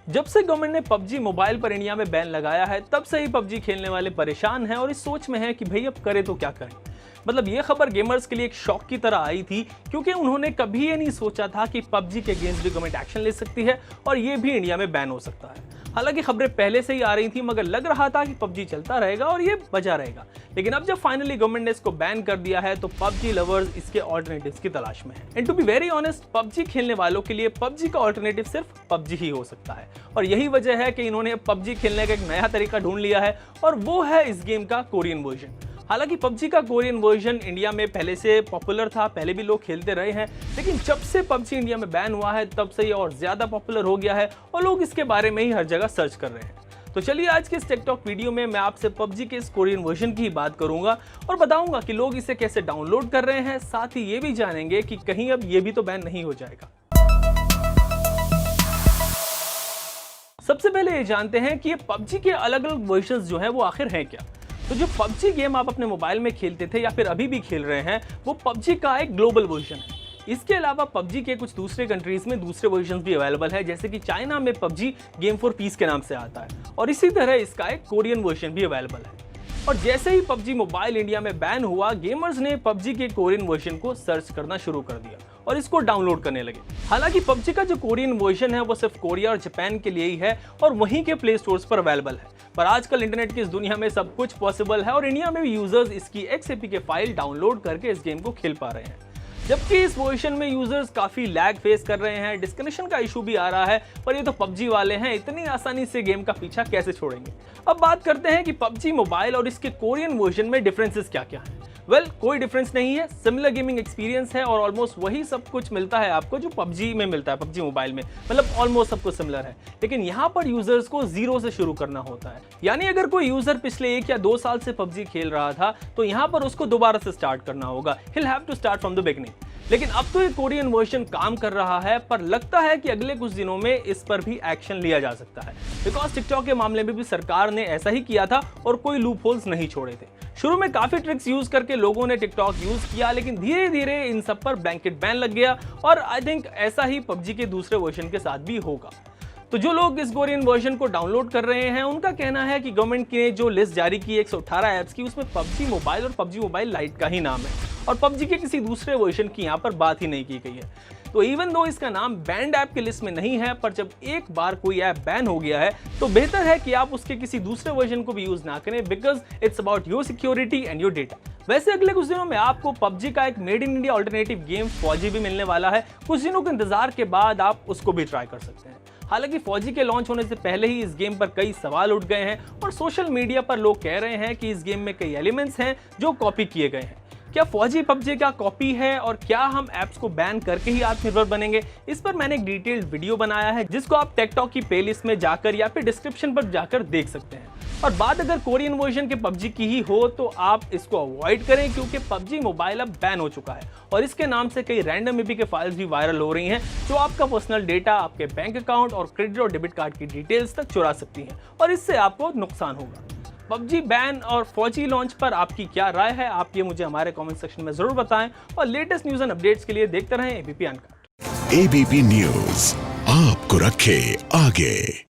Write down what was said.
जब से गवर्नमेंट ने पबजी मोबाइल पर इंडिया में बैन लगाया है तब से ही पबजी खेलने वाले परेशान हैं और इस सोच में हैं कि भाई अब करें तो क्या करें। मतलब ये खबर गेमर्स के लिए एक शॉक की तरह आई थी क्योंकि उन्होंने कभी ये नहीं सोचा था कि पबजी के अगेंस्ट भी गवर्नमेंट एक्शन ले सकती है और ये भी इंडिया में बैन हो सकता है। हालांकि खबरें पहले से ही आ रही थी मगर लग रहा था कि पबजी चलता रहेगा और ये बजा रहेगा, लेकिन अब जब फाइनली गवर्नमेंट ने इसको बैन कर दिया है तो पबजी लवर्स इसके ऑल्टरनेटिव्स की तलाश में हैं। And to be very honest, PUBG खेलने वालों के लिए पबजी का ऑल्टरनेटिव सिर्फ पबजी ही हो सकता है और यही वजह है कि इन्होंने पबजी खेलने का एक नया तरीका ढूंढ लिया है और वो है इस गेम का कोरियन वर्जन। हालांकि पबजी का कोरियन वर्जन इंडिया में पहले से पॉपुलर था, पहले भी लोग खेलते रहे हैं, लेकिन जब से पबजी इंडिया में बैन हुआ है तब से ये और ज्यादा पॉपुलर हो गया है और लोग इसके बारे में ही हर जगह सर्च कर रहे हैं। तो चलिए आज के इस टेक टॉक वीडियो में मैं आपसे पबजी के इस कोरियन वर्जन की ही बात करूंगा और बताऊंगा कि लोग इसे कैसे डाउनलोड कर रहे हैं, साथ ही ये भी जानेंगे कि कहीं अब ये भी तो बैन नहीं हो जाएगा। सबसे पहले ये जानते हैं कि ये पबजी के अलग अलग वर्जन जो है वो आखिर हैं क्या। तो जो पबजी गेम आप अपने मोबाइल में खेलते थे या फिर अभी भी खेल रहे हैं वो पबजी का एक ग्लोबल वर्जन है। इसके अलावा पबजी के कुछ दूसरे कंट्रीज में दूसरे वर्जन भी अवेलेबल है, जैसे कि चाइना में पबजी गेम फॉर पीस के नाम से आता है और इसी तरह इसका एक कोरियन वर्जन भी अवेलेबल है। और जैसे ही पबजी मोबाइल इंडिया में बैन हुआ, गेमर्स ने पबजी के कोरियन वर्जन को सर्च करना शुरू कर दिया और इसको डाउनलोड करने लगे। हालांकि पबजी का जो कोरियन वर्जन है वो सिर्फ कोरिया और जापान के लिए ही है और वहीं के प्ले स्टोर्स पर अवेलेबल है, पर आजकल इंटरनेट की इस दुनिया में सब कुछ पॉसिबल है और इंडिया में भी यूजर्स इसकी XAPK फाइल डाउनलोड करके इस गेम को खेल पा रहे हैं। जबकि इस वर्जन में यूजर्स काफी लैग फेस कर रहे हैं, डिस्कनेक्शन का इशू भी आ रहा है, पर ये तो पबजी वाले हैं, इतनी आसानी से गेम का पीछा कैसे छोड़ेंगे। अब बात करते हैं कि पबजी मोबाइल और इसके कोरियन वर्जन में डिफरेंसेस क्या क्या हैं। कोई डिफरेंस नहीं है, सिमिलर गेमिंग एक्सपीरियंस है और ऑलमोस्ट वही सब कुछ मिलता है आपको जो पबजी में मिलता है। पबजी मोबाइल में मतलब ऑलमोस्ट सब कुछ सिमिलर है, लेकिन यहाँ पर यूजर्स को जीरो से शुरू करना होता है। यानी अगर कोई यूजर पिछले 1 या 2 साल से पबजी खेल रहा था तो यहाँ पर उसको दोबारा से स्टार्ट करना होगा। he'll have to start from the beginning। लेकिन अब तो ये कोरियन वर्जन काम कर रहा है, पर लगता है कि अगले कुछ दिनों में इस पर भी एक्शन लिया जा सकता है, बिकॉज टिकटॉक के मामले में भी सरकार ने ऐसा ही किया था और कोई लूप होल्स नहीं छोड़े थे। शुरू में काफी ट्रिक्स यूज करके लोगों ने टिकटॉक यूज किया, लेकिन धीरे धीरे इन सब पर ब्लैंकेट बैन लग गया और आई थिंक ऐसा ही पबजी के दूसरे वर्जन के साथ भी होगा। तो जो लोग इस कोरियन वर्जन को डाउनलोड कर रहे हैं उनका कहना है कि गवर्नमेंट ने जो लिस्ट जारी की 118 ऐप्स की, उसमें पबजी मोबाइल और पबजी मोबाइल लाइट का ही नाम है और पबजी के किसी दूसरे वर्जन की यहाँ पर बात ही नहीं की गई है। तो इवन दो इसका नाम बैंड ऐप की लिस्ट में नहीं है, पर जब एक बार कोई ऐप बैन हो गया है तो बेहतर है कि आप उसके किसी दूसरे वर्जन को भी यूज ना करें, because it's about your security and your data. वैसे अगले कुछ दिनों में आपको पबजी का एक made in India alternative game फौजी भी मिलने वाला है। कुछ दिनों के इंतजार के बाद आप उसको भी ट्राई कर सकते हैं। हालांकि फौजी के लॉन्च होने से पहले ही इस गेम पर कई सवाल उठ गए हैं और सोशल मीडिया पर लोग कह रहे हैं कि इस गेम में कई एलिमेंट्स हैं जो कॉपी किए गए हैं। क्या फौजी पबजी का कॉपी है और क्या हम ऐप्स को बैन करके ही आत्मनिर्भर बनेंगे? इस पर मैंने एक डिटेल्ड वीडियो बनाया है जिसको आप टेकटॉक की प्लेलिस्ट में जाकर या फिर डिस्क्रिप्शन पर जाकर देख सकते हैं। और बात अगर कोरियन वर्जन के पबजी की ही हो तो आप इसको अवॉइड करें, क्योंकि पबजी मोबाइल अब बैन हो चुका है और इसके नाम से कई रैंडम APK फाइल्स भी वायरल हो रही हैं जो आपका पर्सनल डेटा, आपके बैंक अकाउंट और क्रेडिट और डेबिट कार्ड की डिटेल्स तक चुरा सकती हैं और इससे आपको नुकसान होगा। पबजी बैन और फौजी लॉन्च पर आपकी क्या राय है, आप ये मुझे हमारे कमेंट सेक्शन में जरूर बताएं और लेटेस्ट न्यूज़ एंड अपडेट्स के लिए देखते रहें ABP अनकट। ABP न्यूज़ आपको रखे आगे।